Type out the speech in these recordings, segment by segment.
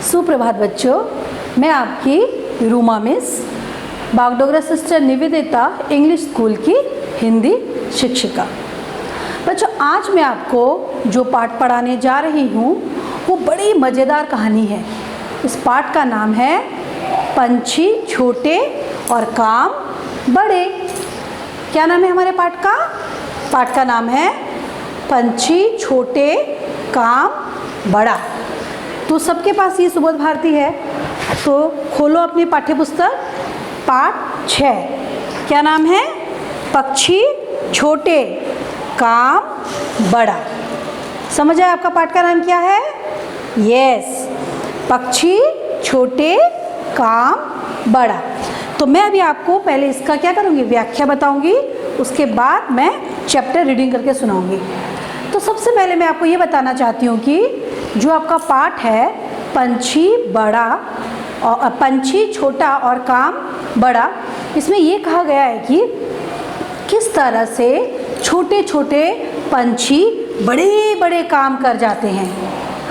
सुप्रभात बच्चों, मैं आपकी Ruma miss Bagdogra sister Nivedita English school की हिंदी शिक्षिका। बच्चों, आज मैं आपको जो पाठ पढ़ाने जा रही हूँ वो बड़ी मज़ेदार कहानी है। इस पाठ का नाम है पंछी छोटे और काम बड़े। क्या नाम है हमारे पाठ का? पाठ का नाम है पंछी छोटे काम बड़ा। तो सबके पास ये सुबोध भारती है, तो खोलो अपनी पाठ्य पुस्तक पाठ 6। क्या नाम है? पक्षी छोटे काम बड़ा। समझ आया आपका पाठ का नाम क्या है? यस, पक्षी छोटे काम बड़ा। तो मैं अभी आपको पहले इसका क्या करूँगी, व्याख्या बताऊँगी, उसके बाद मैं चैप्टर रीडिंग करके सुनाऊँगी। तो सबसे पहले मैं आपको ये बताना चाहती हूँ कि जो आपका पाठ है पंछी बड़ा और पंछी छोटा और काम बड़ा, इसमें ये कहा गया है कि किस तरह से छोटे छोटे पंछी बड़े बड़े काम कर जाते हैं।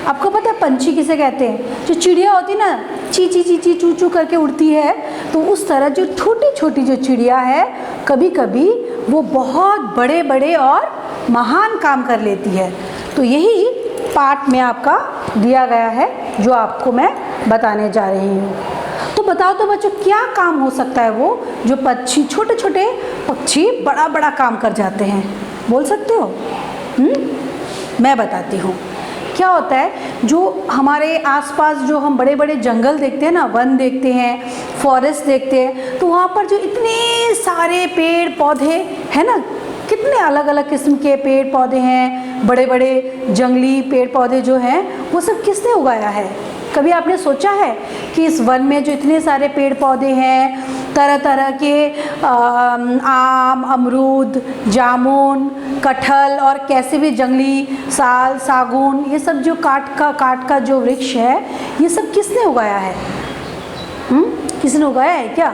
आपको पता है पंछी किसे कहते हैं? जो चिड़िया होती ना, ची ची ची ची चू चू करके उड़ती है, तो उस तरह जो छोटी छोटी जो चिड़िया है कभी कभी वो बहुत बड़े बड़े और महान काम कर लेती है। तो यही पाठ में आपका दिया गया है जो आपको मैं बताने जा रही हूँ। तो बताओ तो बच्चों, क्या काम हो सकता है वो जो पक्षी छोटे छोटे पक्षी बड़ा बड़ा काम कर जाते हैं? बोल सकते हो? मैं बताती हूँ। क्या होता है, जो हमारे आसपास जो हम बड़े बड़े जंगल देखते हैं ना, वन देखते हैं, फॉरेस्ट देखते हैं, तो वहाँ पर जो इतने सारे पेड़ पौधे हैं ना, कितने अलग अलग किस्म के पेड़ पौधे हैं, बड़े बड़े जंगली पेड़ पौधे जो हैं, वो सब किसने उगाया है? कभी आपने सोचा है कि इस वन में जो इतने सारे पेड़ पौधे हैं, तरह तरह के आम, अमरूद, जामुन, कटहल और कैसे भी जंगली साल, सागौन, ये सब जो काट का जो वृक्ष है, ये सब किसने उगाया है? किसने उगाया है क्या?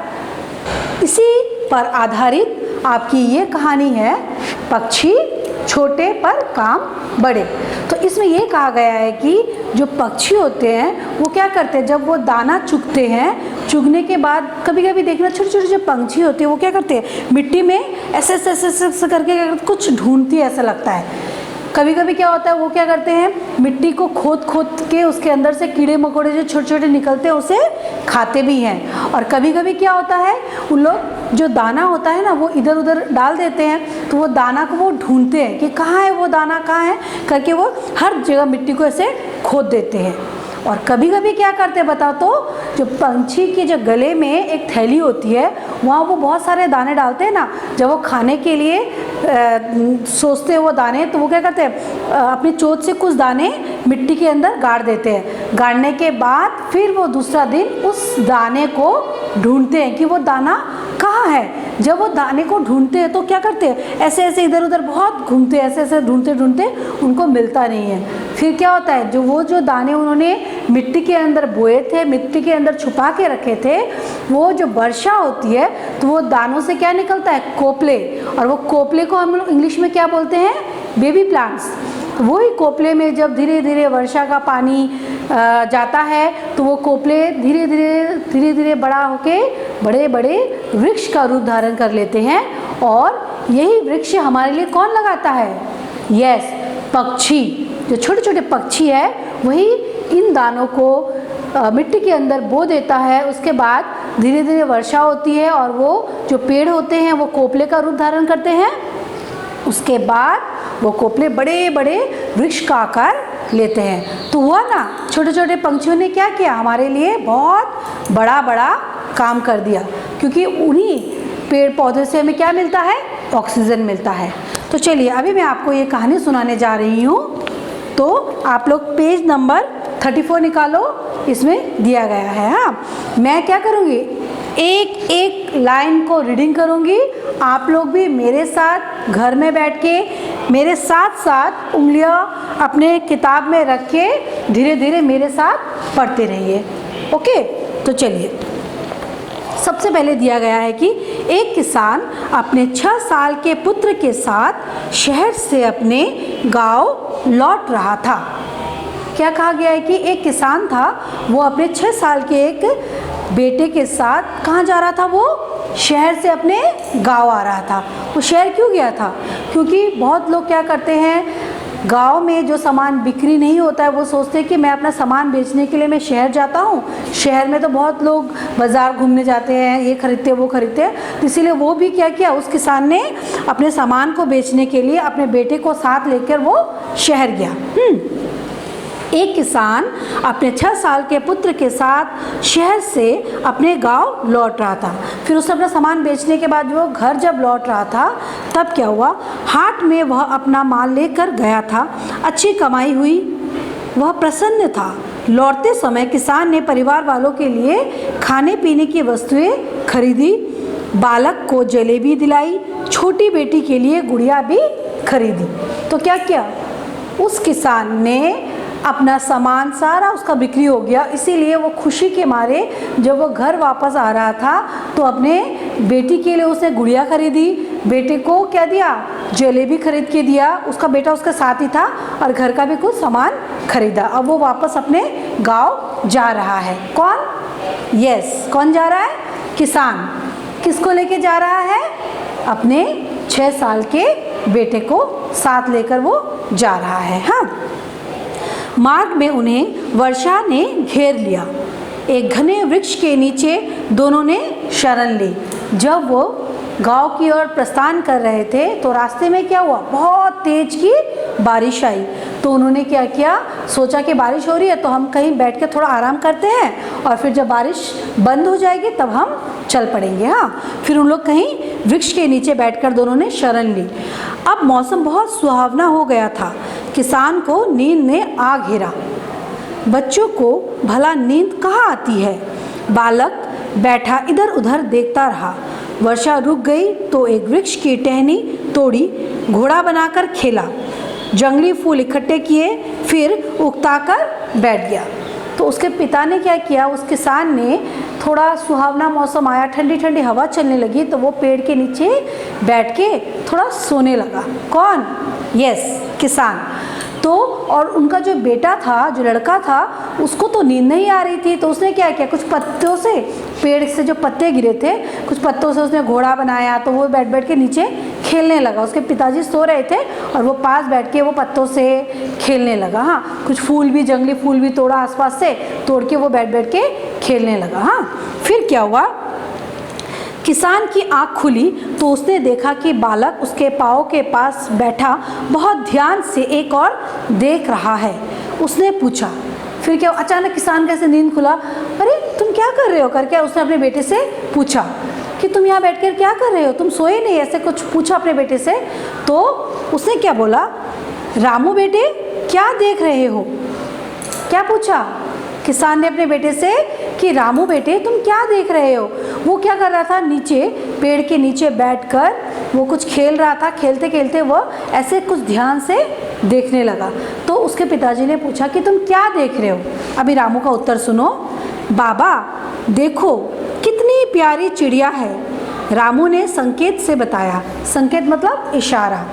इसी पर आधारित आपकी ये कहानी है पक्षी छोटे पर काम बड़े। तो इसमें ये कहा गया है कि जो पक्षी होते हैं वो क्या करते हैं, जब वो दाना चुगते हैं, चुगने के बाद कभी कभी देखना छोटे छोटे जो पंछी होते हैं वो क्या करते हैं, मिट्टी में ऐसे ऐसे ऐसे ऐसे करके कुछ ढूंढती है, ऐसा लगता है। कभी कभी क्या होता है, वो क्या करते हैं, मिट्टी को खोद के उसके अंदर से कीड़े मकोड़े जो छोटे छोटे निकलते हैं उसे खाते भी हैं। और कभी कभी क्या होता है, उन लोग जो दाना होता है ना वो इधर उधर डाल देते हैं, तो वो दाना को वो ढूंढते हैं कि कहाँ है वो दाना, कहाँ है करके वो हर जगह मिट्टी को ऐसे खोद देते हैं। और कभी कभी क्या करते हैं बताओ तो, जो पंछी के जो गले में एक थैली होती है, वहाँ वो बहुत सारे दाने डालते हैं ना, जब वो खाने के लिए सोचते हैं वो दाने, तो वो क्या करते हैं, अपनी चोंच से कुछ दाने मिट्टी के अंदर गाड़ देते हैं। गाड़ने के बाद फिर वो दूसरा दिन उस दाने को ढूंढते हैं कि वो दाना कहाँ है। जब वो दाने को ढूंढते हैं तो क्या करते हैं, ऐसे ऐसे इधर उधर बहुत घूमते हैं, ऐसे ऐसे ढूंढते ढूंढते उनको मिलता नहीं है। फिर क्या होता है, जो दाने उन्होंने मिट्टी के अंदर बोए थे, मिट्टी के अंदर छुपा के रखे थे, वो जो वर्षा होती है तो वो दानों से क्या निकलता है, कोपले। और वो कोपले को हम लोग इंग्लिश में क्या बोलते हैं, बेबी प्लांट्स। वही कोपले में जब धीरे धीरे वर्षा का पानी जाता है तो वो कोपले धीरे धीरे बड़ा होके बड़े बड़े वृक्ष का रूप धारण कर लेते हैं। और यही वृक्ष हमारे लिए कौन लगाता है? यस, पक्षी। जो छोटे छोटे पक्षी है वही इन दानों को मिट्टी के अंदर बो देता है। उसके बाद धीरे धीरे वर्षा होती है और वो जो पेड़ होते हैं वो कोपले का रूप धारण करते हैं। उसके बाद वो कोपले बड़े बड़े वृक्ष का आकार लेते हैं। तो हुआ ना, छोटे छोटे पंछियों ने क्या किया, हमारे लिए बहुत बड़ा बड़ा काम कर दिया, क्योंकि उन्हीं पेड़ पौधे से हमें क्या मिलता है, ऑक्सीजन मिलता है। तो चलिए अभी मैं आपको ये कहानी सुनाने जा रही हूँ। तो आप लोग पेज नंबर 34 निकालो, इसमें दिया गया है। हाँ, मैं क्या करूँगी, एक एक लाइन को रीडिंग करूँगी। आप लोग भी मेरे साथ घर में बैठ के मेरे साथ साथ उंगलियां अपने किताब में रख के धीरे धीरे मेरे साथ पढ़ते रहिए। ओके, तो चलिए सबसे पहले दिया गया है कि एक किसान अपने 6 साल के पुत्र के साथ शहर से अपने गांव लौट रहा था। क्या कहा गया है कि एक किसान था, वो अपने 6 साल के एक बेटे के साथ कहाँ जा रहा था? वो शहर से अपने गांव आ रहा था। वो शहर क्यों गया था? क्योंकि बहुत लोग क्या करते हैं, गांव में जो सामान बिक्री नहीं होता है वो सोचते हैं कि मैं अपना सामान बेचने के लिए मैं शहर जाता हूँ। शहर में तो बहुत लोग बाज़ार घूमने जाते हैं, ये खरीदते हैं वो खरीदते हैं, तो इसीलिए वो भी क्या किया, उस किसान ने अपने सामान को बेचने के लिए अपने बेटे को साथ लेकर वो शहर गया। एक किसान अपने 6 साल के पुत्र के साथ शहर से अपने गांव लौट रहा था। फिर उसने अपना सामान बेचने के बाद वो घर जब लौट रहा था, तब क्या हुआ, हाट में वह अपना माल लेकर गया था। अच्छी कमाई हुई, वह प्रसन्न था। लौटते समय किसान ने परिवार वालों के लिए खाने पीने की वस्तुएं खरीदी, बालक को जलेबी दिलाई, छोटी बेटी के लिए गुड़िया भी खरीदी। तो क्या किया, उस किसान ने अपना सामान सारा उसका बिक्री हो गया, इसीलिए वो खुशी के मारे जब वो घर वापस आ रहा था तो अपने बेटी के लिए उसने गुड़िया खरीदी, बेटे को क्या दिया, जलेबी खरीद के दिया, उसका बेटा उसके साथ ही था और घर का भी कुछ सामान खरीदा। अब वो वापस अपने गांव जा रहा है। कौन? यस, कौन जा रहा है? किसान। किसको लेके जा रहा है? अपने 6 साल के बेटे को साथ लेकर वो जा रहा है। हाँ, मार्ग में उन्हें वर्षा ने घेर लिया। एक घने वृक्ष के नीचे दोनों ने शरण ली। जब वो गांव की ओर प्रस्थान कर रहे थे तो रास्ते में क्या हुआ, बहुत तेज की बारिश आई। तो उन्होंने क्या किया, सोचा कि बारिश हो रही है तो हम कहीं बैठ के थोड़ा आराम करते हैं और फिर जब बारिश बंद हो जाएगी तब हम चल पड़ेंगे। हाँ, फिर उन लोग कहीं वृक्ष के नीचे बैठकर दोनों ने शरण ली। अब मौसम बहुत सुहावना हो गया था। किसान को नींद ने आ घेरा। बच्चों को भला नींद कहाँ आती है? बालक बैठा इधर उधर देखता रहा। वर्षा रुक गई तो एक वृक्ष की टहनी तोड़ी, घोड़ा बनाकर खेला, जंगली फूल इकट्ठे किए, फिर उकताकर बैठ गया। तो उसके पिता ने क्या किया, उस किसान ने थोड़ा सुहावना मौसम आया, ठंडी ठंडी हवा चलने लगी तो वो पेड़ के नीचे बैठ के थोड़ा सोने लगा। कौन? यस, किसान। तो और उनका जो बेटा था, जो लड़का था, उसको तो नींद नहीं आ रही थी, तो उसने क्या किया, कुछ पत्तों से, पेड़ से जो पत्ते गिरे थे, कुछ पत्तों से उसने घोड़ा बनाया, तो वो बैठ बैठ के नीचे खेलने लगा। उसके पिताजी सो रहे थे और वो पास बैठ के वो पत्तों से खेलने लगा। हाँ, कुछ फूल भी, जंगली फूल भी तोड़ा आसपास से, तोड़ के वो बैठ बैठ के खेलने लगा। हाँ, फिर क्या हुआ, किसान की आँख खुली तो उसने देखा कि बालक उसके पाँव के पास बैठा बहुत ध्यान से एक और देख रहा है। उसने पूछा, फिर क्या, अचानक किसान कैसे नींद खुला, अरे तुम क्या कर रहे हो करके उसने अपने बेटे से पूछा कि तुम यहाँ बैठकर क्या कर रहे हो, तुम सोए नहीं, ऐसे कुछ पूछा अपने बेटे से। तो उसने क्या बोला, रामू बेटे क्या देख रहे हो? क्या पूछा किसान ने अपने बेटे से कि रामू बेटे तुम क्या देख रहे हो? वो क्या कर रहा था, नीचे पेड़ के नीचे बैठकर वो कुछ खेल रहा था। खेलते खेलते वो ऐसे कुछ ध्यान से देखने लगा। तो उसके पिताजी ने पूछा कि तुम क्या देख रहे हो? अभी रामू का उत्तर सुनो। बाबा देखो कितनी प्यारी चिड़िया है, रामू ने संकेत से बताया। संकेत मतलब इशारा,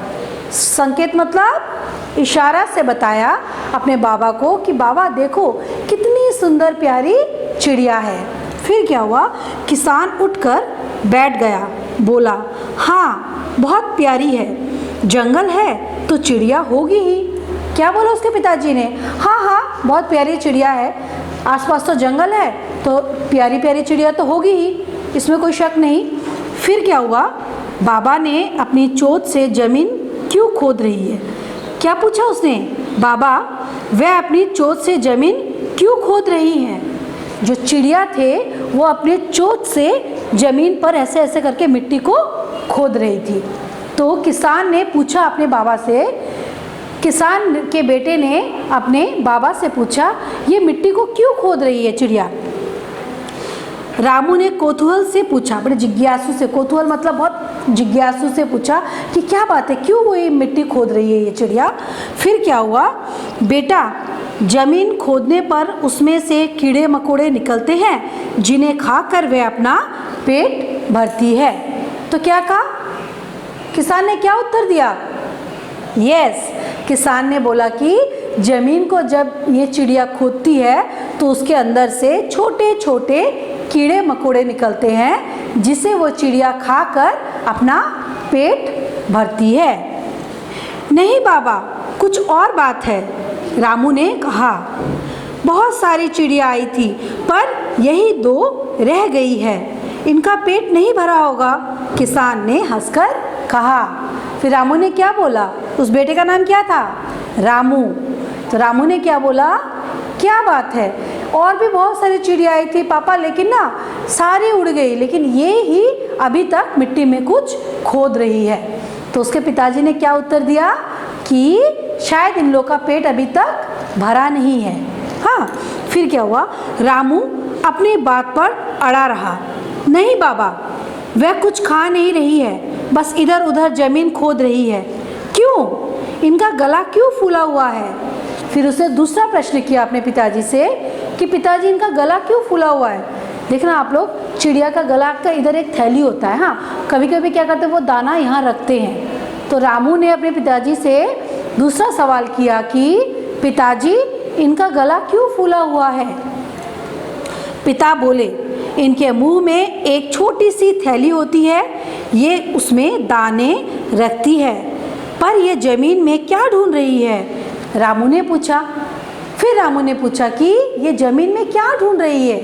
संकेत मतलब इशारा से बताया अपने बाबा को कि बाबा देखो कितनी सुंदर प्यारी चिड़िया है। फिर क्या हुआ, किसान उठकर बैठ गया, बोला हाँ बहुत प्यारी है, जंगल है तो चिड़िया होगी ही। क्या बोला उसके पिताजी ने? हाँ हाँ बहुत प्यारी चिड़िया है, आसपास तो जंगल है तो प्यारी प्यारी चिड़िया तो होगी ही, इसमें कोई शक नहीं। फिर क्या हुआ, बाबा ने अपनी चोट से जमीन क्यों खोद रही है? क्या पूछा उसने? बाबा वह अपनी चोट से जमीन क्यों खोद रही हैं? जो चिड़िया थे वो अपने चोट से जमीन पर ऐसे ऐसे करके मिट्टी को खोद रही थी। तो किसान ने पूछा अपने बाबा से, किसान के बेटे ने अपने बाबा से पूछा ये मिट्टी को क्यों खोद रही है चिड़िया? रामू ने कौतूहल से पूछा, बड़े जिज्ञासु से, कौतूहल मतलब बहुत जिज्ञासु से पूछा कि क्या बात है, क्यों वो ये मिट्टी खोद रही है ये चिड़िया? फिर क्या हुआ, बेटा जमीन खोदने पर उसमें से कीड़े मकोड़े निकलते हैं जिन्हें खाकर वे अपना पेट भरती है। तो क्या कहा किसान ने, क्या उत्तर दिया? यस, किसान ने बोला कि ज़मीन को जब ये चिड़िया खोदती है तो उसके अंदर से छोटे छोटे कीड़े मकोड़े निकलते हैं, जिसे वो चिड़िया खाकर अपना पेट भरती है। नहीं बाबा, कुछ और बात है, रामू ने कहा। बहुत सारी चिड़िया आई थी पर यही 2 रह गई है, इनका पेट नहीं भरा होगा, किसान ने हंसकर कहा। फिर रामू ने क्या बोला? उस बेटे का नाम क्या था? रामू। तो रामू ने क्या बोला? क्या बात है, और भी बहुत सारी चिड़िया आई थी पापा, लेकिन ना सारी उड़ गई, लेकिन ये ही अभी तक मिट्टी में कुछ खोद रही है। तो उसके पिताजी ने क्या उत्तर दिया कि शायद इन लोग का पेट अभी तक भरा नहीं है। हाँ, फिर क्या हुआ? रामू अपनी बात पर अड़ा रहा। नहीं बाबा, वह कुछ खा नहीं रही है, बस इधर उधर ज़मीन खोद रही है। क्यों? इनका गला क्यों फूला हुआ है? फिर उसे दूसरा प्रश्न किया अपने पिताजी से कि पिताजी, इनका गला क्यों फूला हुआ है? देखना आप लोग, चिड़िया का गला का इधर एक थैली होता है। हाँ, कभी कभी क्या करते हैं, वो दाना यहाँ रखते हैं। तो रामू ने अपने पिताजी से दूसरा सवाल किया कि पिताजी, इनका गला क्यों फूला हुआ है? पिता बोले, इनके मुंह में एक छोटी सी थैली होती है, ये उसमें दाने रखती है। पर ये ज़मीन में क्या ढूंढ रही है? रामू ने पूछा। फिर रामू ने पूछा कि ये ज़मीन में क्या ढूंढ रही है?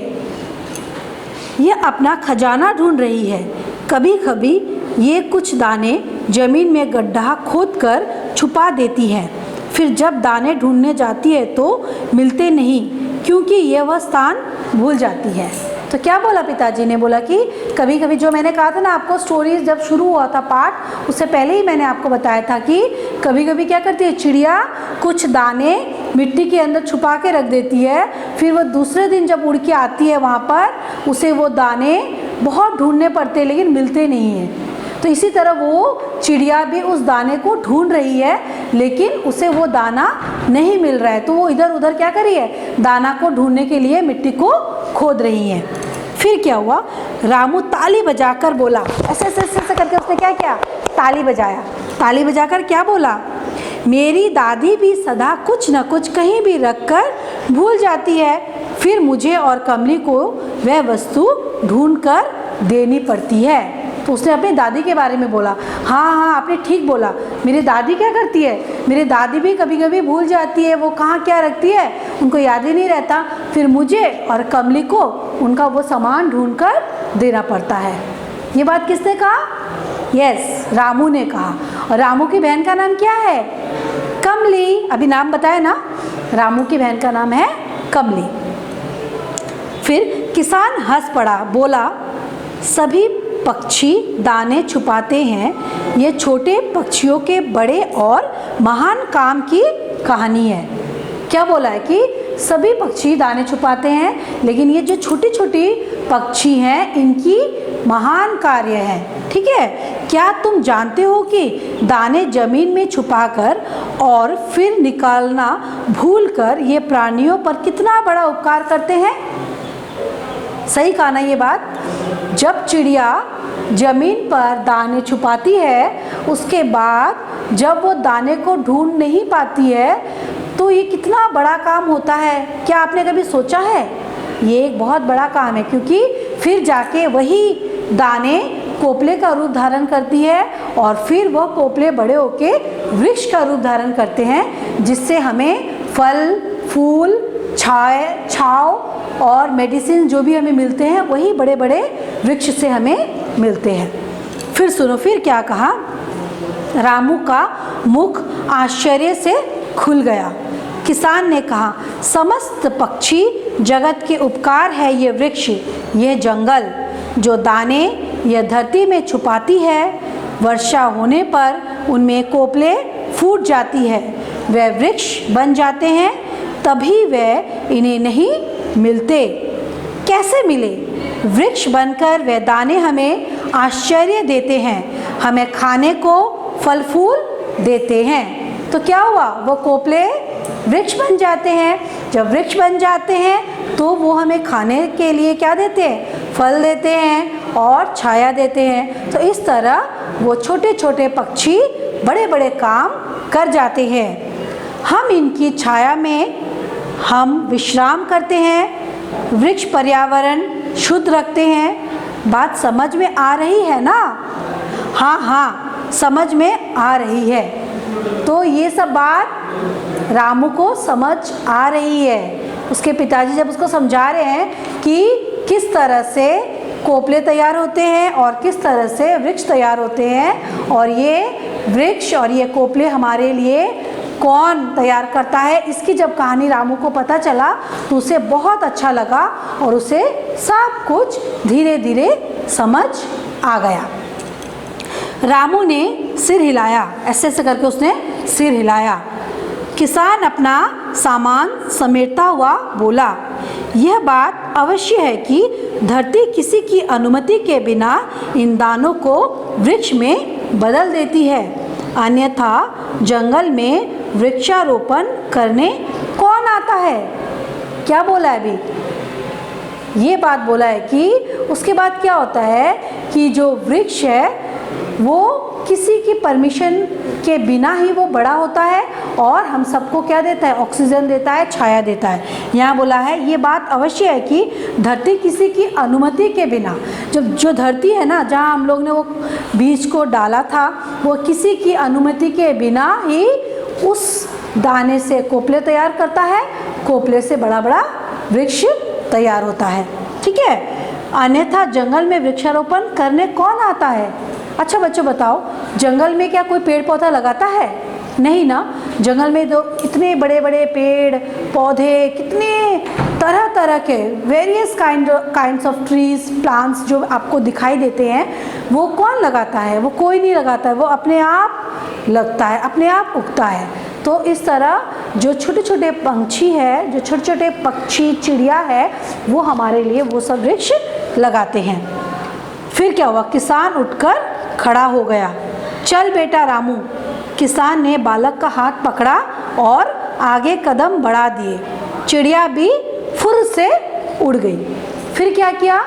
ये अपना खजाना ढूंढ रही है। कभी कभी ये कुछ दाने ज़मीन में गड्ढा खोदकर छुपा देती है, फिर जब दाने ढूंढने जाती है तो मिलते नहीं, क्योंकि ये वह स्थान भूल जाती है। तो क्या बोला पिताजी ने? बोला कि कभी कभी, जो मैंने कहा था ना आपको, स्टोरीज जब शुरू हुआ था पाठ, उससे पहले ही मैंने आपको बताया था कि कभी कभी क्या करती है चिड़िया, कुछ दाने मिट्टी के अंदर छुपा के रख देती है, फिर वो दूसरे दिन जब उड़ के आती है वहाँ पर, उसे वो दाने बहुत ढूंढने पड़ते हैं लेकिन मिलते नहीं हैं। तो इसी तरह वो चिड़िया भी उस दाने को ढूंढ रही है, लेकिन उसे वो दाना नहीं मिल रहा है, तो वो इधर उधर क्या कर रही है, दाना को ढूंढने के लिए मिट्टी को खोद रही है। फिर क्या हुआ? रामू ताली बजाकर बोला, ऐसे ऐसे ऐसे करके उसने क्या किया? ताली बजाया। ताली बजाकर क्या बोला? मेरी दादी भी सदा कुछ न कुछ कहीं भी रख कर भूल जाती है, फिर मुझे और कमली को वह वस्तु ढूंढ कर देनी पड़ती है। तो उसने अपनी दादी के बारे में बोला। हाँ हाँ, आपने ठीक बोला, मेरी दादी क्या करती है, मेरी दादी भी कभी कभी भूल जाती है, वो कहाँ क्या रखती है उनको याद ही नहीं रहता, फिर मुझे और कमली को उनका वो सामान ढूंढ कर देना पड़ता है। ये बात किसने कहा? यस, रामू ने कहा। और रामू की बहन का नाम क्या है? कमली। अभी नाम बताया ना, रामू की बहन का नाम है कमली। फिर किसान हंस पड़ा, बोला, सभी पक्षी दाने छुपाते हैं, ये छोटे पक्षियों के बड़े और महान काम की कहानी है। क्या बोला है कि सभी पक्षी दाने छुपाते हैं, लेकिन ये जो छोटी छोटी पक्षी हैं इनकी महान कार्य है। ठीक है, क्या तुम जानते हो कि दाने जमीन में छुपाकर और फिर निकालना भूलकर ये प्राणियों पर कितना बड़ा उपकार करते हैं? सही कहा ना ये बात? जब चिड़िया जमीन पर दाने छुपाती है, उसके बाद जब वो दाने को ढूंढ नहीं पाती है, तो ये कितना बड़ा काम होता है। क्या आपने कभी सोचा है? ये एक बहुत बड़ा काम है, क्योंकि फिर जाके वही दाने कोपले का रूप धारण करती है और फिर वह कोपले बड़े होके वृक्ष का रूप धारण करते हैं, जिससे हमें फल, फूल, छाव और मेडिसिन जो भी हमें मिलते हैं वही बड़े बड़े वृक्ष से हमें मिलते हैं। फिर सुनो, फिर क्या कहा? रामू का मुख आश्चर्य से खुल गया। किसान ने कहा, समस्त पक्षी जगत के उपकार है ये वृक्ष, ये जंगल जो दाने यह धरती में छुपाती है, वर्षा होने पर उनमें कोपले फूट जाती है, वे वृक्ष बन जाते हैं, तभी वे इन्हें नहीं मिलते। कैसे मिले? वृक्ष बनकर वे दाने हमें आश्चर्य देते हैं, हमें खाने को फल फूल देते हैं। तो क्या हुआ? वो कोपले वृक्ष बन जाते हैं। जब वृक्ष बन जाते हैं तो वो हमें खाने के लिए क्या देते हैं? फल देते हैं और छाया देते हैं। तो इस तरह वो छोटे छोटे पक्षी बड़े बड़े काम कर जाते हैं। हम इनकी छाया में हम विश्राम करते हैं, वृक्ष पर्यावरण शुद्ध रखते हैं। बात समझ में आ रही है ना? हाँ हाँ, समझ में आ रही है। तो ये सब बात रामू को समझ आ रही है। उसके पिताजी जब उसको समझा रहे हैं कि किस तरह से कोपले तैयार होते हैं और किस तरह से वृक्ष तैयार होते हैं, और ये वृक्ष और ये कोपले हमारे लिए कौन तैयार करता है, इसकी जब कहानी रामू को पता चला तो उसे बहुत अच्छा लगा और उसे सब कुछ धीरे धीरे समझ आ गया। रामू ने सिर हिलाया, ऐसे ऐसे करके उसने सिर हिलाया। किसान अपना सामान समेटता हुआ बोला, यह बात अवश्य है कि धरती किसी की अनुमति के बिना इन दानों को वृक्ष में बदल देती है, अन्यथा जंगल में वृक्षारोपण करने कौन आता है। क्या बोला है अभी? ये बात बोला है कि उसके बाद क्या होता है कि जो वृक्ष है वो किसी की परमिशन के बिना ही वो बड़ा होता है और हम सबको क्या देता है? ऑक्सीजन देता है, छाया देता है। यहाँ बोला है ये बात अवश्य है कि धरती किसी की अनुमति के बिना, जो धरती है ना, जहाँ हम लोग ने वो बीज को डाला था, वो किसी की अनुमति के बिना ही उस दाने से कोपले तैयार करता है, कोपले से बड़ा बड़ा वृक्ष तैयार होता है। ठीक है, अन्यथा जंगल में वृक्षारोपण करने कौन आता है? अच्छा बच्चों बताओ, जंगल में क्या कोई पेड़ पौधा लगाता है? नहीं ना। जंगल में तो इतने बड़े बड़े पेड़ पौधे, कितने तरह तरह के various kinds of trees plants जो आपको दिखाई देते हैं, वो कौन लगाता है? वो कोई नहीं लगाता है, वो अपने आप लगता है, अपने आप उगता है। तो इस तरह जो छोटे छोटे पंछी है, जो छोटे छोटे पक्षी चिड़िया है, वो हमारे लिए वो सब वृक्ष लगाते हैं। फिर क्या हुआ? किसान उठकर खड़ा हो गया। चल बेटा रामू। किसान ने बालक का हाथ पकड़ा और आगे कदम बढ़ा दिए। चिड़िया भी फुर से उड़ गई। फिर क्या किया?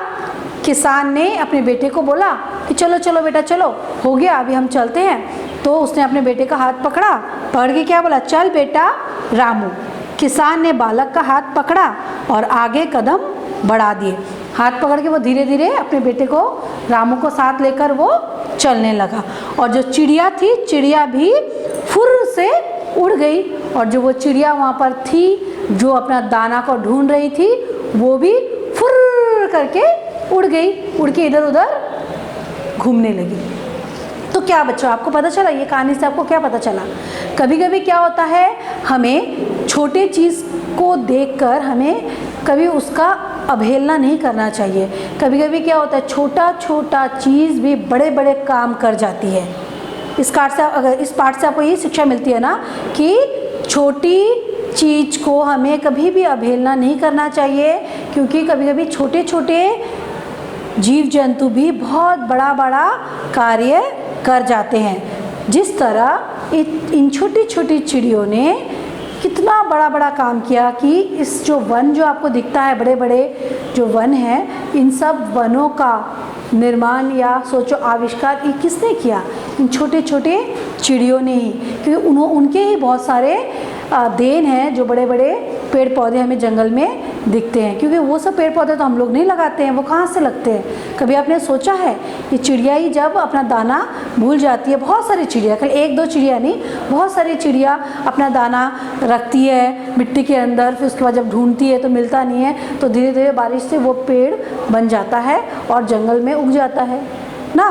किसान ने अपने बेटे को बोला कि चलो चलो बेटा चलो, हो गया, अभी हम चलते हैं। तो उसने अपने बेटे का हाथ पकड़ा, पकड़ के क्या बोला? चल बेटा रामू। किसान ने बालक का हाथ पकड़ा और आगे कदम बढ़ा दिए। हाथ पकड़ के वो धीरे धीरे अपने बेटे को, रामू को साथ लेकर वो चलने लगा। और जो चिड़िया थी, चिड़िया भी फुर से उड़ गई। और जो वो चिड़िया वहाँ पर थी, जो अपना दाना को ढूंढ रही थी, वो भी फुर करके उड़ गई, उड़ के इधर उधर घूमने लगी। तो क्या बच्चों आपको पता चला? ये कहानी से आपको क्या पता चला? कभी कभी क्या होता है, हमें छोटे चीज़ को देखकर हमें कभी उसका अवहेलना नहीं करना चाहिए। कभी कभी क्या होता है, छोटा छोटा चीज़ भी बड़े बड़े काम कर जाती है। इस पाठ से आपको ये शिक्षा मिलती है ना कि छोटी चीज़ को हमें कभी भी अवहेलना नहीं करना चाहिए, क्योंकि कभी कभी छोटे छोटे जीव जंतु भी बहुत बड़ा बड़ा कार्य कर जाते हैं। जिस तरह इन छोटी छोटी चिड़ियों ने कितना बड़ा बड़ा काम किया कि इस जो वन जो आपको दिखता है, बड़े बड़े जो वन हैं, इन सब वनों का निर्माण या सोचो आविष्कार ये किसने किया? इन छोटे छोटे चिड़ियों ने ही, क्योंकि उनके ही बहुत सारे देन हैं जो बड़े बड़े पेड़ पौधे हमें जंगल में दिखते हैं। क्योंकि वो सब पेड़ पौधे तो हम लोग नहीं लगाते हैं, वो कहाँ से लगते हैं? कभी आपने सोचा है कि चिड़िया ही जब अपना दाना भूल जाती है, बहुत सारी चिड़िया, कल एक दो चिड़िया नहीं, बहुत सारी चिड़िया अपना दाना रखती है मिट्टी के अंदर, फिर उसके बाद जब ढूंढती है तो मिलता नहीं है, तो धीरे धीरे बारिश से वो पेड़ बन जाता है और जंगल में उग जाता है ना।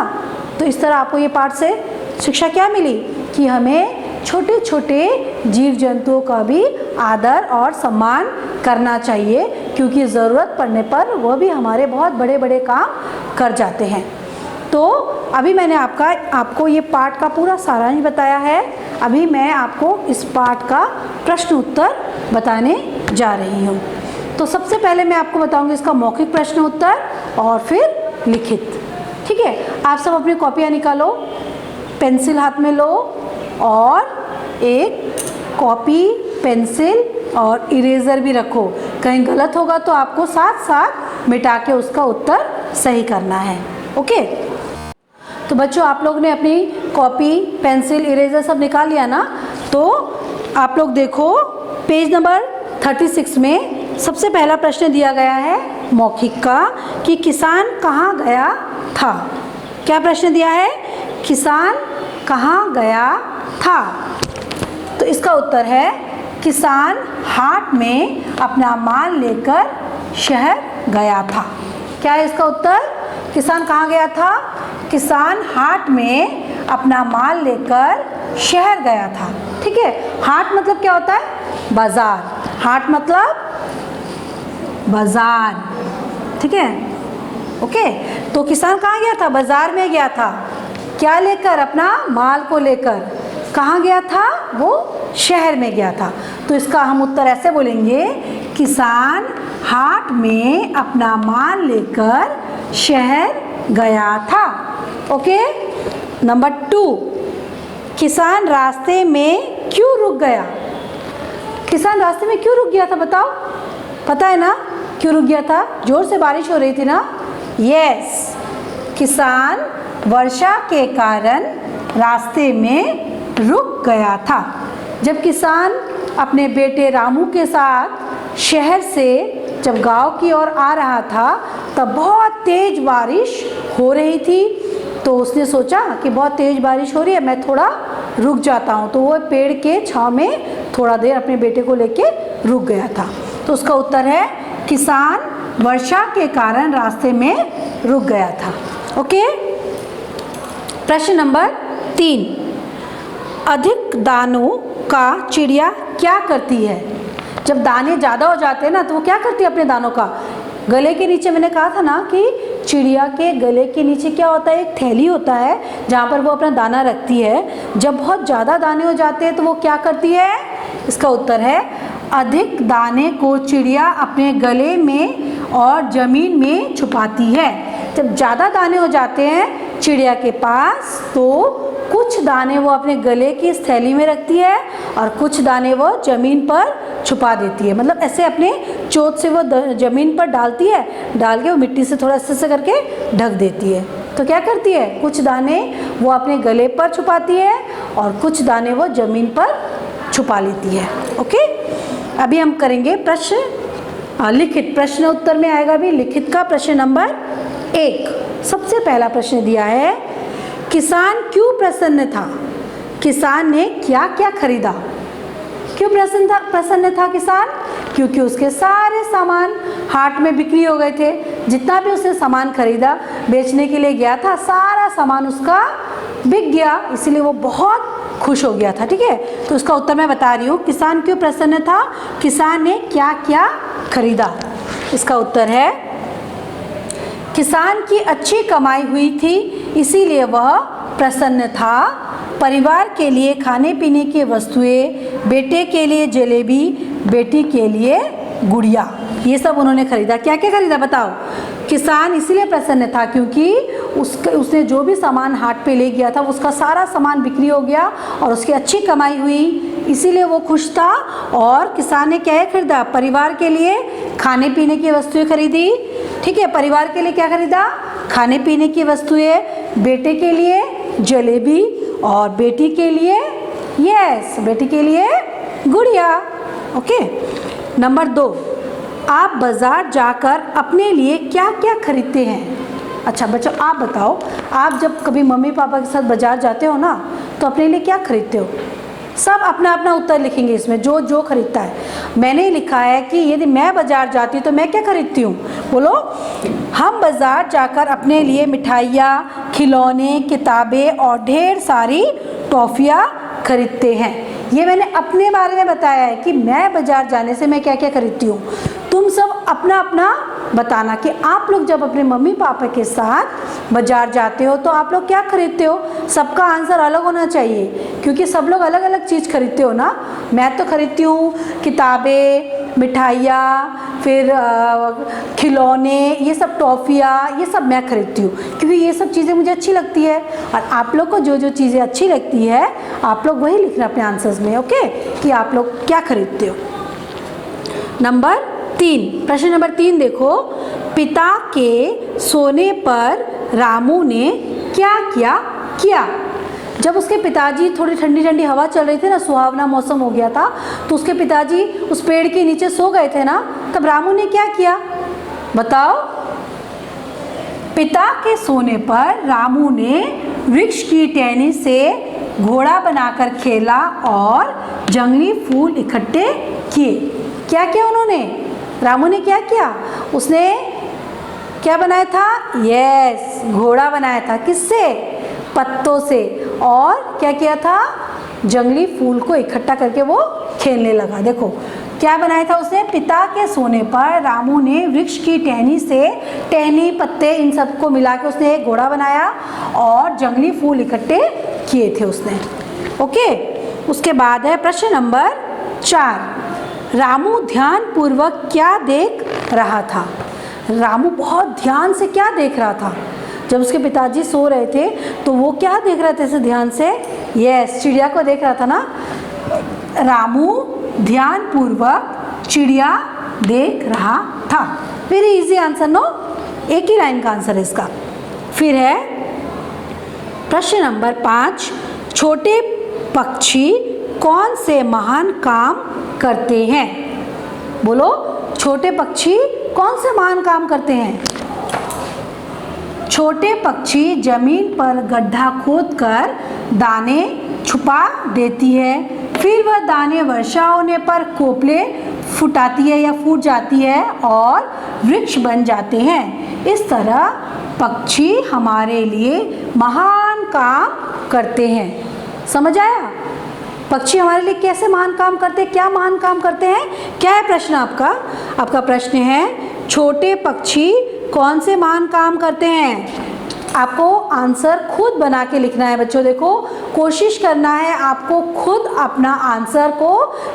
तो इस तरह आपको ये पाठ से शिक्षा क्या मिली कि हमें छोटे छोटे जीव जंतुओं का भी आदर और सम्मान करना चाहिए, क्योंकि ज़रूरत पड़ने पर वह भी हमारे बहुत बड़े बड़े काम कर जाते हैं। तो अभी मैंने आपको ये पाठ का पूरा सारांश बताया है। अभी मैं आपको इस पाठ का प्रश्न उत्तर बताने जा रही हूँ। तो सबसे पहले मैं आपको बताऊँगी इसका मौखिक प्रश्न उत्तर और फिर लिखित। ठीक है, आप सब अपनी कॉपियाँ निकालो, पेंसिल हाथ में लो और एक कॉपी, पेंसिल और इरेज़र भी रखो। कहीं गलत होगा तो आपको साथ साथ मिटा के उसका उत्तर सही करना है। ओके, तो बच्चों आप लोग ने अपनी कॉपी, पेंसिल, इरेज़र सब निकाल लिया ना? तो आप लोग देखो पेज नंबर 36 में सबसे पहला प्रश्न दिया गया है मौखिक का कि किसान कहाँ गया था। क्या प्रश्न दिया है? किसान कहाँ गया था। तो इसका उत्तर है किसान हाट में अपना माल लेकर शहर गया था। क्या है इसका उत्तर? किसान कहाँ गया था? किसान हाट में अपना माल लेकर शहर गया था। ठीक है, हाट मतलब क्या होता है? बाजार। हाट मतलब बाजार। ठीक है, ओके। तो किसान कहाँ गया था? बाजार में गया था। क्या लेकर? अपना माल को लेकर। कहाँ गया था? वो शहर में गया था। तो इसका हम उत्तर ऐसे बोलेंगे, किसान हाट में अपना माल लेकर शहर गया था। ओके। नंबर 2, किसान रास्ते में क्यों रुक गया? किसान रास्ते में क्यों रुक गया था बताओ? पता है ना क्यों रुक गया था? जोर से बारिश हो रही थी ना। यस, किसान वर्षा के कारण रास्ते में रुक गया था। जब किसान अपने बेटे रामू के साथ शहर से जब गांव की ओर आ रहा था तब बहुत तेज बारिश हो रही थी। तो उसने सोचा कि बहुत तेज बारिश हो रही है, मैं थोड़ा रुक जाता हूँ। तो वो पेड़ के छांव में थोड़ा देर अपने बेटे को लेके रुक गया था। तो उसका उत्तर है किसान वर्षा के कारण रास्ते में रुक गया था। ओके। प्रश्न नंबर 3, अधिक दानों का चिड़िया क्या करती है? जब दाने ज़्यादा हो जाते हैं ना तो वो क्या करती है अपने दानों का? गले के नीचे, मैंने कहा था ना कि चिड़िया के गले के नीचे क्या होता है? एक थैली होता है जहाँ पर वो अपना दाना रखती है। जब बहुत ज़्यादा दाने हो जाते हैं तो वो क्या करती है? इसका उत्तर है अधिक दाने को चिड़िया अपने गले में और ज़मीन में छुपाती है। जब ज़्यादा दाने हो जाते हैं चिड़िया के पास तो कुछ दाने वो अपने गले की इस थैली में रखती है और कुछ दाने वो ज़मीन पर छुपा देती है। मतलब ऐसे अपने चोंच से वो ज़मीन पर डालती है, डाल के वो मिट्टी से थोड़ा ऐसे करके ढक देती है। तो क्या करती है? कुछ दाने वो अपने गले पर छुपाती है और कुछ दाने वो ज़मीन पर छुपा लेती है। ओके। अभी हम करेंगे प्रश्न लिखित। प्रश्न उत्तर में आएगा भी लिखित का प्रश्न नंबर 1। सबसे पहला प्रश्न दिया है, किसान क्यों प्रसन्न था? किसान ने क्या क्या खरीदा? क्यों प्रसन्न था किसान? क्योंकि उसके सारे सामान हाट में बिक्री हो गए थे। जितना भी उसने सामान खरीदा, बेचने के लिए गया था, सारा सामान उसका बिक गया, इसलिए वो बहुत खुश हो गया था। ठीक है, तो उसका उत्तर मैं बता रही हूँ, किसान क्यों प्रसन्न था? किसान ने क्या क्या खरीदा? इसका उत्तर है किसान की अच्छी कमाई हुई थी इसीलिए वह प्रसन्न था। परिवार के लिए खाने पीने की वस्तुएं, बेटे के लिए जलेबी, बेटी के लिए गुड़िया, ये सब उन्होंने खरीदा। क्या क्या खरीदा बताओ? किसान इसीलिए प्रसन्न था क्योंकि उसने जो भी सामान हाट पे ले गया था उसका सारा सामान बिक्री हो गया और उसकी अच्छी कमाई हुई, इसीलिए वो खुश था। और किसान ने क्या खरीदा? परिवार के लिए खाने पीने की वस्तुएं खरीदी। ठीक है, परिवार के लिए क्या खरीदा? खाने पीने की वस्तुएं, बेटे के लिए जलेबी और बेटी के लिए बेटी के लिए गुड़िया। ओके। नंबर 2, आप बाज़ार जाकर अपने लिए क्या क्या खरीदते हैं? अच्छा बच्चों, आप बताओ, आप जब कभी मम्मी पापा के साथ बाज़ार जाते हो ना तो अपने लिए क्या खरीदते हो? सब अपना अपना उत्तर लिखेंगे इसमें, जो जो खरीदता है। मैंने लिखा है कि यदि मैं बाज़ार जाती हूँ तो मैं क्या खरीदती हूँ? बोलो। हम बाज़ार जाकर अपने लिए मिठाइयाँ, खिलौने, किताबें और ढेर सारी टॉफ़ियाँ खरीदते हैं। ये मैंने अपने बारे में बताया है कि मैं बाज़ार जाने से मैं क्या क्या खरीदती हूँ। तुम सब अपना अपना बताना कि आप लोग जब अपने मम्मी पापा के साथ बाज़ार जाते हो तो आप लोग क्या खरीदते हो। सबका आंसर अलग होना चाहिए क्योंकि सब लोग अलग अलग चीज़ खरीदते हो ना। मैं तो खरीदती हूँ किताबें, मिठाइयाँ, फिर खिलौने, ये सब टॉफ़ियाँ, ये सब मैं खरीदती हूँ क्योंकि ये सब चीज़ें मुझे अच्छी लगती है। और आप लोग को जो जो चीज़ें अच्छी लगती है आप लोग वही लिखना अपने आंसर्स में। ओके, कि आप लोग क्या खरीदते हो। नंबर 3, प्रश्न नंबर 3 देखो, पिता के सोने पर रामू ने क्या क्या किया? जब उसके पिताजी, थोड़ी ठंडी ठंडी हवा चल रही थी ना, सुहावना मौसम हो गया था, तो उसके पिताजी उस पेड़ के नीचे सो गए थे ना, तब रामू ने क्या किया बताओ? पिता के सोने पर रामू ने वृक्ष की टहनी से घोड़ा बनाकर खेला और जंगली फूल इकट्ठे किए। क्या किया उन्होंने? रामू ने क्या किया? उसने क्या बनाया था? यस, घोड़ा बनाया था। किससे? पत्तों से। और क्या किया था? जंगली फूल को इकट्ठा करके वो खेलने लगा। देखो क्या बनाया था उसने? पिता के सोने पर रामू ने वृक्ष की टहनी से, टहनी पत्ते इन सबको मिला के उसने एक घोड़ा बनाया और जंगली फूल इकट्ठे किए थे उसने। ओके, उसके बाद है प्रश्न नंबर 4। रामू ध्यान पूर्वक क्या देख रहा था? रामू बहुत ध्यान से क्या देख रहा था? जब उसके पिताजी सो रहे थे तो वो क्या देख रहे थे? ऐसे ध्यान से, यस, चिड़िया को देख रहा था ना। रामू ध्यान पूर्वक चिड़िया देख रहा था। वेरी इजी आंसर, नो, एक ही लाइन का आंसर है इसका। फिर है प्रश्न नंबर 5। छोटे पक्षी कौन से महान काम करते हैं? बोलो, छोटे पक्षी कौन से महान काम करते हैं? छोटे पक्षी जमीन पर गड्ढा खोदकर दाने छुपा देती है, फिर वह दाने वर्षा होने पर कोपले फुटाती है या फूट जाती है और वृक्ष बन जाते हैं। इस तरह पक्षी हमारे लिए महान काम करते हैं। समझ आया? पक्षी हमारे लिए कैसे महान काम करते हैं? क्या महान काम करते हैं? क्या है प्रश्न आपका? आपका प्रश्न है छोटे पक्षी कौन से महान काम करते हैं? आपको आंसर खुद बना के लिखना है बच्चों। देखो, कोशिश करना है आपको खुद अपना आंसर को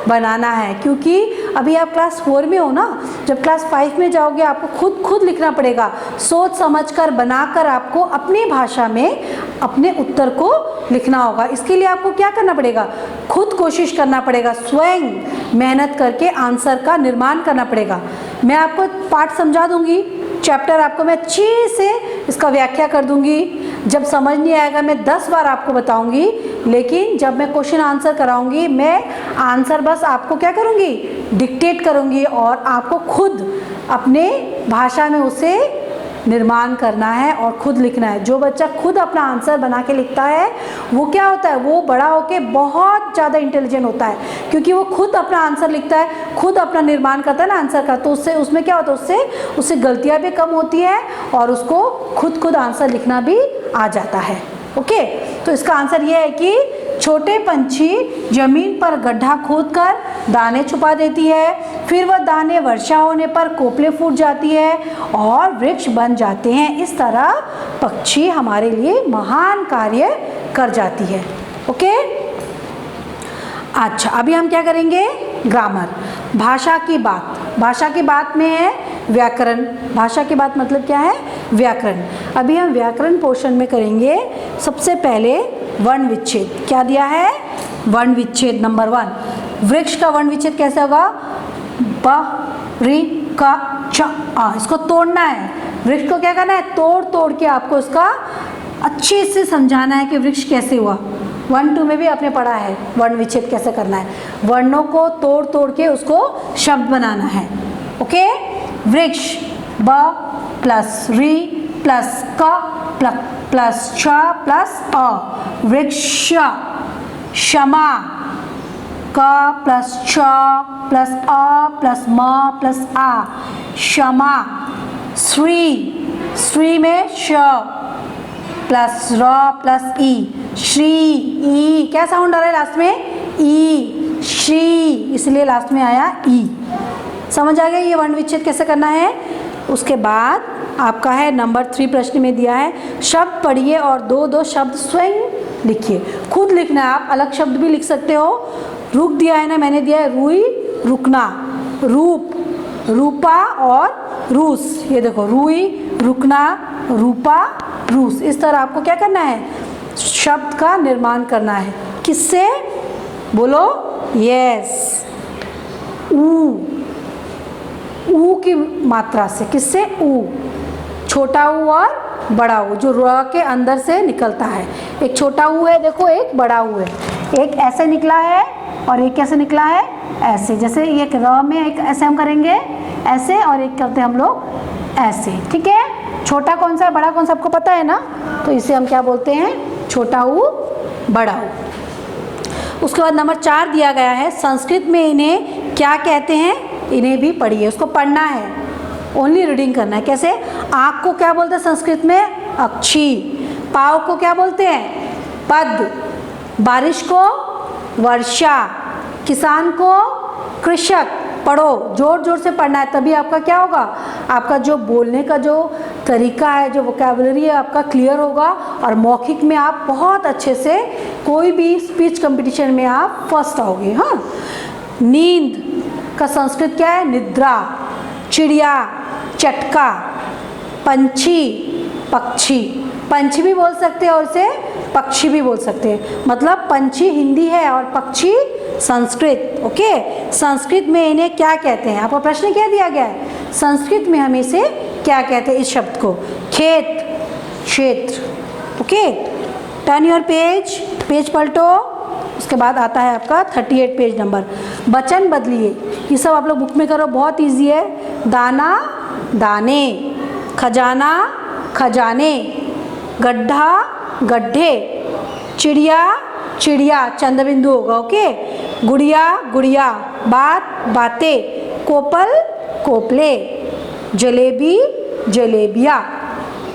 बनाना है, क्योंकि अभी आप क्लास 4 में हो ना। जब क्लास 5 में जाओगे आपको खुद लिखना पड़ेगा। सोच समझकर बनाकर आपको अपनी भाषा में अपने उत्तर को लिखना होगा। इसके लिए आपको क्या करना पड़ेगा? खुद कोशिश करना पड़ेगा, स्वयं मेहनत करके आंसर का निर्माण करना पड़ेगा। मैं आपको पाठ समझा दूंगी, चैप्टर आपको मैं अच्छे से इसका व्याख्या कर दूंगी। जब समझ नहीं आएगा मैं 10 बार आपको बताऊंगी, लेकिन जब मैं क्वेश्चन आंसर कराऊंगी मैं आंसर बस आपको क्या करूंगी? डिक्टेट करूंगी और आपको खुद अपने भाषा में उसे निर्माण करना है और खुद लिखना है। जो बच्चा खुद अपना आंसर बना के लिखता है वो क्या होता है? वो बड़ा होके बहुत ज़्यादा इंटेलिजेंट होता है, क्योंकि वो खुद अपना आंसर लिखता है, खुद अपना निर्माण करता है ना आंसर का। तो उससे उसमें क्या होता है? उससे गलतियाँ भी कम होती है और उसको खुद आंसर लिखना भी आ जाता है। ओके, तो इसका आंसर ये है कि छोटे पंछी जमीन पर गड्ढा खोदकर दाने छुपा देती है, फिर वह दाने वर्षा होने पर कोपले फूट जाती है और वृक्ष बन जाते हैं। इस तरह पक्षी हमारे लिए महान कार्य कर जाती है। ओके, अच्छा, अभी हम क्या करेंगे? ग्रामर, भाषा की बात। भाषा की बात में है व्याकरण। भाषा की बात मतलब क्या है? व्याकरण। अभी हम व्याकरण पोर्शन में करेंगे। सबसे पहले वर्ण विच्छेद। क्या दिया है? वर्ण विच्छेद नंबर 1। वृक्ष का वर्ण विच्छेद कैसे होगा? ब, रि, क, च, आ। इसको तोड़ना है। वृक्ष को क्या करना है? तोड़ के आपको इसका अच्छे से समझाना है कि वृक्ष कैसे हुआ। 1, 2 में भी आपने पढ़ा है वर्ण विच्छेद कैसे करना है। वर्णों को तोड़ के उसको शब्द बनाना है। ओके, वृक्ष ब प्लस रि प्लस क प्लस छ प्लस अ। वृक्ष। क्षमा क प्लस छ प्लस अ प्लस म प्लस आ, क्षमा। श्री में श प्लस र प्लस ई, श्री। ई क्या साउंड आ रहा है लास्ट में? ई, श्री, इसलिए लास्ट में आया ई। समझ आ गया ये वर्ण विच्छेद कैसे करना है? उसके बाद आपका है नंबर 3 प्रश्न में दिया है शब्द पढ़िए और 2 शब्द स्वयं लिखिए। खुद लिखना है, आप अलग शब्द भी लिख सकते हो। रुक दिया है ना, मैंने दिया है रुई, रुकना। रूप, रूपा और रूस। ये देखो, रुई, रुकना, रूपा, रूस। इस तरह आपको क्या करना है? शब्द का निर्माण करना है। किससे? बोलो, यस, ऊ की मात्रा से। किससे? ऊ, छोटा ऊ और बड़ा ऊ, जो र के अंदर से निकलता है। एक छोटा ऊ है देखो, एक बड़ा ऊ है। एक ऐसे निकला है और एक कैसे निकला है, ऐसे। जैसे एक र में एक ऐसे हम करेंगे ऐसे, और एक करते हम लोग ऐसे, ठीक है। छोटा कौन सा है, बड़ा कौन सा, आपको पता है ना, तो इसे हम क्या बोलते हैं, छोटा ऊ, बड़ा ऊ। उसके बाद नंबर 4 दिया गया है, संस्कृत में इन्हें क्या कहते हैं, इन्हें भी पढ़िए। उसको पढ़ना है, ओनली रीडिंग करना है। कैसे, आँख को क्या बोलते हैं संस्कृत में, अक्षी। पाव को क्या बोलते हैं, पद। बारिश को वर्षा। किसान को कृषक। पढ़ो, जोर जोर से पढ़ना है, तभी आपका क्या होगा, आपका जो बोलने का जो तरीका है, जो वोकैबुलरी है आपका क्लियर होगा, और मौखिक में आप बहुत अच्छे से कोई भी स्पीच कंपटीशन में आप फर्स्ट आओगे। हाँ, नींद का संस्कृत क्या है, निद्रा। चिड़िया, चटका। पंछी, पक्षी। पंछी भी बोल सकते हैं और इसे पक्षी भी बोल सकते हैं, मतलब पंछी हिंदी है और पक्षी संस्कृत। ओके, संस्कृत में इन्हें क्या कहते हैं, आपको प्रश्न क्या दिया गया है, संस्कृत में हम इसे क्या कहते हैं, इस शब्द को, खेत, क्षेत्र। Okay, turn your page, page पलटो। उसके बाद आता है आपका 38 पेज नंबर, वचन बदलिए। ये सब आप लोग बुक में करो, बहुत ईजी है। दाना, दाने। खजाना, खजाने। गड्ढा, गड्ढे। चिड़िया, चिड़िया, चंद्रबिंदु होगा। ओके, गुड़िया, गुड़िया। बात, बातें। कोपल, कोपले। जलेबी, जलेबिया।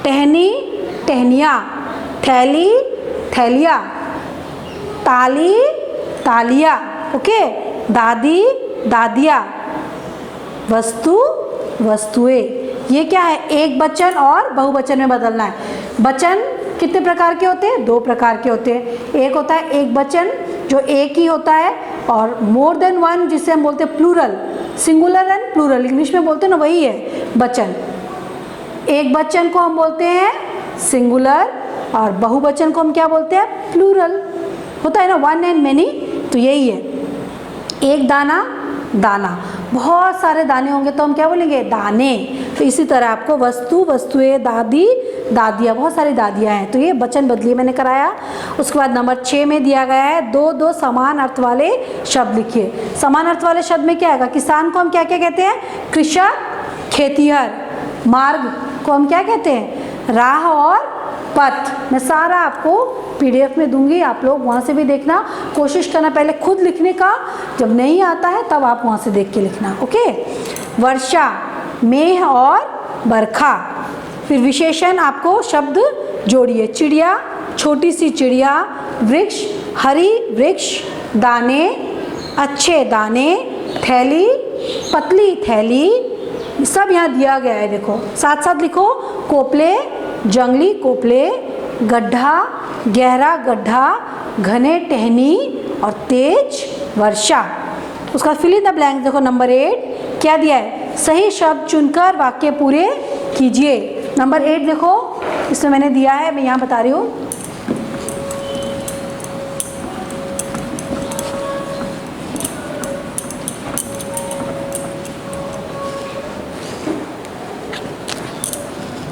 टहनी, टहनिया। थैली, थैलिया। ताली, तालिया। ओके, दादी, दादिया। वस्तु, वस्तुएं। ये क्या है, एक वचन और बहुवचन में बदलना है। वचन कितने प्रकार के होते हैं, 2 प्रकार के होते हैं। एक होता है एक वचन, जो एक ही होता है, और मोर देन वन, जिसे हम बोलते हैं plural. Singular and plural English में बोलते हैं ना, वही है वचन। एक वचन को हम बोलते हैं सिंगुलर, और बहुवचन को हम क्या बोलते हैं, प्लूरल। होता है ना, वन एंड मेनी, तो यही है। एक दाना, दाना। बहुत सारे दाने होंगे तो हम क्या बोलेंगे, दाने। तो इसी तरह आपको वस्तु, वस्तुएं, दादी, दादियाँ, बहुत सारी दादियाँ हैं, तो ये वचन बदलिए मैंने कराया। उसके बाद नंबर 6 में दिया गया है, 2 समान अर्थ वाले शब्द लिखिए। समान अर्थ वाले शब्द में क्या आएगा, किसान को हम क्या क्या कहते हैं, कृषक, खेतिहर। मार्ग को हम क्या कहते हैं, राह और पथ। मैं सारा आपको PDF में दूंगी, आप लोग वहाँ से भी देखना, कोशिश करना पहले खुद लिखने का, जब नहीं आता है तब आप वहाँ से देख के लिखना। ओके, वर्षा, मेघ और बरखा। फिर विशेषण आपको शब्द जोड़िए। चिड़िया, छोटी सी चिड़िया। वृक्ष, हरी वृक्ष। दाने, अच्छे दाने। थैली, पतली थैली। सब यहाँ दिया गया है, देखो साथ साथ लिखो। कोपले, जंगली कोपले। गड्ढा, गहरा गड्ढा। घने टहनी और तेज वर्षा। उसका फिल इन द ब्लैंक्स देखो, नंबर 8 क्या दिया है, सही शब्द चुनकर वाक्य पूरे कीजिए। नंबर 8 देखो, इसमें मैंने दिया है, मैं यहाँ बता रही हूँ।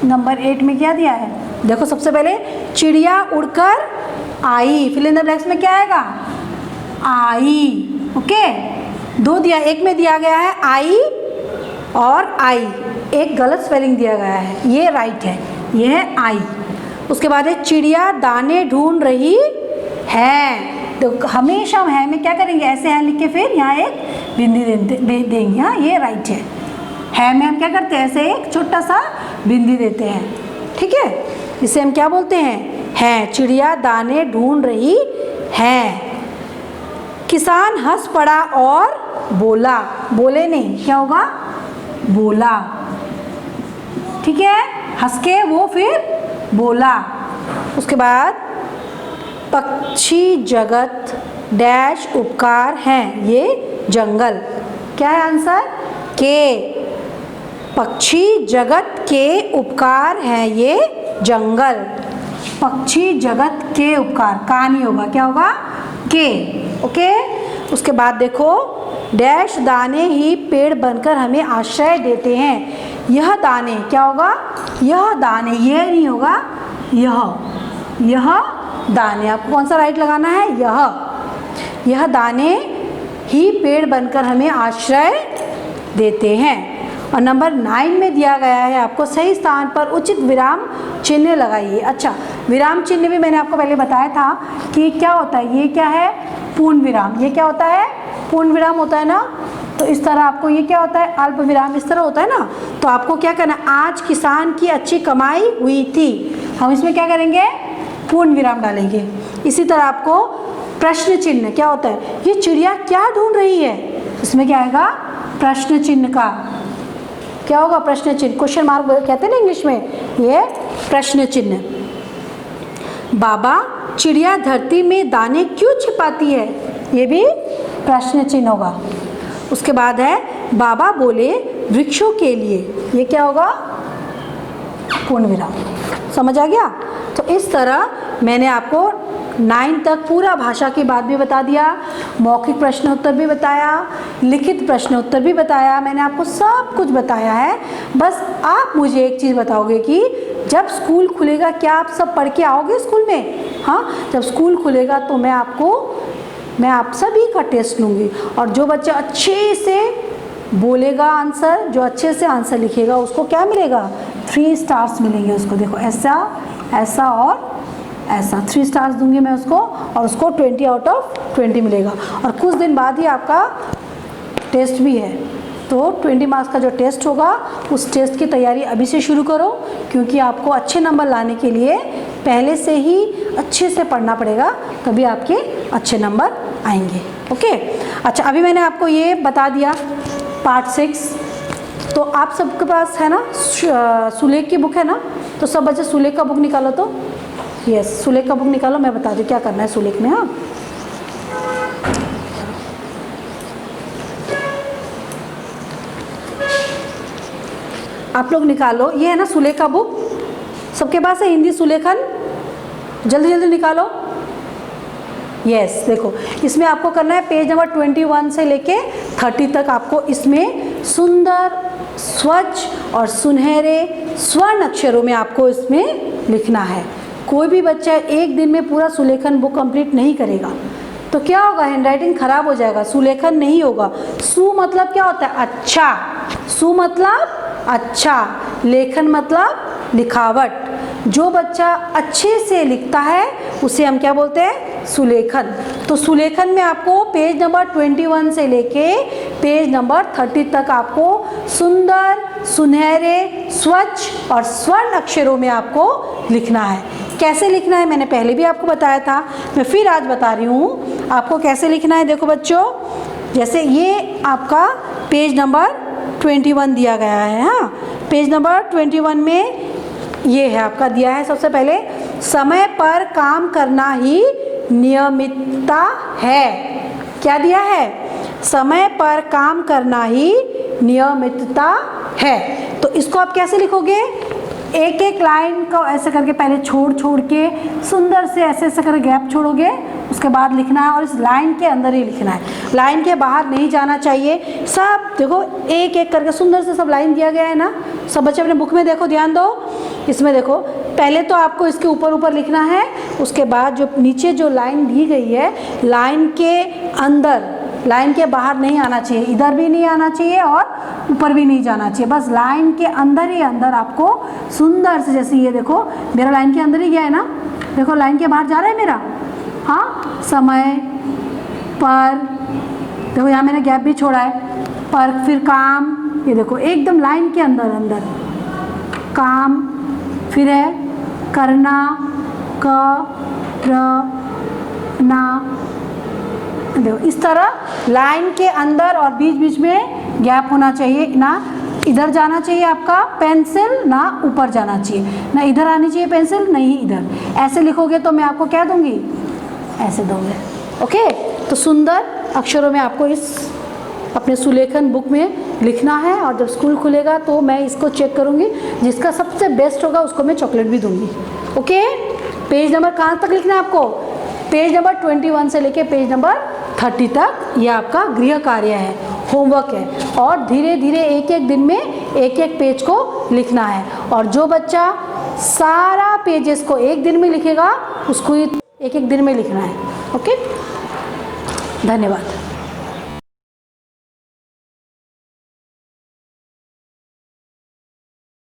नंबर 8 में क्या दिया है, देखो सबसे पहले चिड़िया उड़कर आई। फिल इन द ब्लैंक्स में क्या आएगा, आई। ओके, 2 दिया, एक में दिया गया है आई और आई, एक गलत स्पेलिंग दिया गया है, ये राइट है, ये है आई। उसके बाद है चिड़िया दाने ढूंढ रही है। तो हमेशा हम है में क्या करेंगे, ऐसे है लिख के फिर यहाँ एक बिंदी देंगे। हाँ, ये राइट है में हम क्या करते हैं, ऐसे एक छोटा सा बिंदी देते हैं, ठीक है। इसे हम क्या बोलते हैं, चिड़िया दाने ढूंढ रही है। किसान हंस पड़ा और बोला, बोले नहीं, क्या होगा, बोला, ठीक है, हंस के वो फिर बोला। उसके बाद पक्षी जगत डैश उपकार हैं, ये जंगल, क्या है आंसर, के। पक्षी जगत के उपकार हैं ये जंगल। पक्षी जगत के उपकार, का नहीं होगा, क्या होगा, के। ओके, उसके बाद देखो, डैश दाने ही पेड़ बनकर हमें आश्रय देते हैं। यह दाने, क्या होगा, यह दाने, यह नहीं होगा, यह दाने। आपको कौन सा राइट लगाना है, यह दाने ही पेड़ बनकर हमें आश्रय देते हैं। और नंबर 9 में दिया गया है आपको, सही स्थान पर उचित विराम चिन्ह लगाइए। अच्छा, विराम चिन्ह भी मैंने आपको पहले बताया था कि क्या होता है, ये क्या है, पूर्ण विराम। ये क्या होता है, पूर्ण विराम होता है ना। तो इस तरह आपको ये क्या होता है, अल्प विराम इस तरह होता है ना। तो आपको क्या करना है, आज किसान की अच्छी कमाई हुई थी, हम इसमें क्या करेंगे, पूर्ण विराम डालेंगे। इसी तरह आपको प्रश्न चिन्ह, क्या होता है, ये चिड़िया क्या ढूंढ रही है, इसमें क्या आएगा, प्रश्न चिन्ह का, क्या होगा, प्रश्न चिन्ह, क्वेश्चन मार्क कहते हैं ना इंग्लिश में, ये प्रश्न चिन्ह। बाबा, चिड़िया धरती में दाने क्यों छिपाती है, ये भी प्रश्न चिन्ह होगा। उसके बाद है, बाबा बोले वृक्षों के लिए, ये क्या होगा, पूर्ण विराम। समझ आ गया। तो इस तरह मैंने आपको 9 तक पूरा भाषा की बात भी बता दिया, मौखिक प्रश्न उत्तर भी बताया, लिखित प्रश्न उत्तर भी बताया, मैंने आपको सब कुछ बताया है। बस आप मुझे एक चीज़ बताओगे कि जब स्कूल खुलेगा क्या आप सब पढ़ के आओगे स्कूल में? हाँ, जब स्कूल खुलेगा तो मैं आप सभी का टेस्ट लूँगी, और जो बच्चा अच्छे से बोलेगा आंसर, जो अच्छे से आंसर लिखेगा, उसको क्या मिलेगा, 3 स्टार्स मिलेंगे उसको। देखो ऐसा, ऐसा और ऐसा, 3 स्टार्स दूंगी मैं उसको, और उसको 20 आउट ऑफ 20 मिलेगा। और कुछ दिन बाद ही आपका टेस्ट भी है, तो 20 मार्क्स का जो टेस्ट होगा, उस टेस्ट की तैयारी अभी से शुरू करो, क्योंकि आपको अच्छे नंबर लाने के लिए पहले से ही अच्छे से पढ़ना पड़ेगा, तभी आपके अच्छे नंबर आएंगे। ओके, अच्छा, अभी मैंने आपको ये बता दिया पार्ट 6। तो आप सबके पास है ना सुलेख की बुक है ना, तो सब बच्चे सुलेख का बुक निकालो। तो यस, सुलेख का बुक निकालो, मैं बता दूँ क्या करना है सुलेख में। हाँ, आप लोग निकालो, ये है ना सुलेख का बुक, सबके पास है हिंदी सुलेखन, जल्दी जल्दी निकालो। यस, देखो इसमें आपको करना है पेज नंबर 21 से लेके 30 तक, आपको इसमें सुंदर, स्वच्छ और सुनहरे स्वर्ण अक्षरों में आपको इसमें लिखना है। कोई भी बच्चा एक दिन में पूरा सुलेखन बुक कंप्लीट नहीं करेगा तो क्या होगा, हैंडराइटिंग खराब हो जाएगा, सुलेखन नहीं होगा। सु मतलब क्या होता है, अच्छा, सु मतलब अच्छा, लेखन मतलब लिखावट। जो बच्चा अच्छे से लिखता है उसे हम क्या बोलते हैं, सुलेखन। तो सुलेखन में आपको पेज नंबर 21 से लेके पेज नंबर 30 तक आपको सुंदर, सुनहरे, स्वच्छ और स्वर्ण अक्षरों में आपको लिखना है। कैसे लिखना है मैंने पहले भी आपको बताया था, मैं फिर आज बता रही हूँ आपको कैसे लिखना है। देखो बच्चों, जैसे ये आपका पेज नंबर 21 दिया गया है। हाँ, पेज नंबर 21 में ये है आपका दिया है, सबसे पहले समय पर काम करना ही नियमितता है। क्या दिया है, समय पर काम करना ही नियमितता है। तो इसको आप कैसे लिखोगे, एक एक लाइन को ऐसे करके पहले छोड़ के सुंदर से ऐसे करके गैप छोड़ोगे, उसके बाद लिखना है, और इस लाइन के अंदर ही लिखना है, लाइन के बाहर नहीं जाना चाहिए। सब देखो एक एक करके सुंदर से सब लाइन दिया गया है ना, सब बच्चे अपने बुक में देखो, ध्यान दो। इसमें देखो पहले तो आपको इसके ऊपर ऊपर लिखना है, उसके बाद जो नीचे जो लाइन दी गई है, लाइन के अंदर, लाइन के बाहर नहीं आना चाहिए, इधर भी नहीं आना चाहिए और ऊपर भी नहीं जाना चाहिए, बस लाइन के अंदर ही अंदर आपको सुंदर से, जैसे ये देखो मेरा लाइन के अंदर ही गया है ना, देखो लाइन के बाहर जा रहा है मेरा। हाँ, समय पर, देखो यहाँ मैंने गैप भी छोड़ा है, पर फिर काम, ये देखो एकदम लाइन के अंदर अंदर काम, फिर है करना, करना, देखो इस तरह लाइन के अंदर और बीच बीच में गैप होना चाहिए, ना इधर जाना चाहिए आपका पेंसिल, ना ऊपर जाना चाहिए, ना इधर आनी चाहिए पेंसिल, नहीं इधर। ऐसे लिखोगे तो मैं आपको क्या दूंगी, ऐसे दूंगे। ओके, तो सुंदर अक्षरों में आपको इस अपने सुलेखन बुक में लिखना है, और जब स्कूल खुलेगा तो मैं इसको चेक करूँगी, जिसका सबसे बेस्ट होगा उसको मैं चॉकलेट भी दूंगी। ओके, पेज नंबर कहाँ तक लिखना है आपको, पेज नंबर 21 से लेके पेज नंबर 30 तक, ये आपका गृह कार्य है, होमवर्क है और धीरे धीरे एक एक दिन में एक एक पेज को लिखना है। और जो बच्चा सारा पेजेस को एक दिन में लिखेगा उसको एक एक दिन में लिखना है। ओके, धन्यवाद।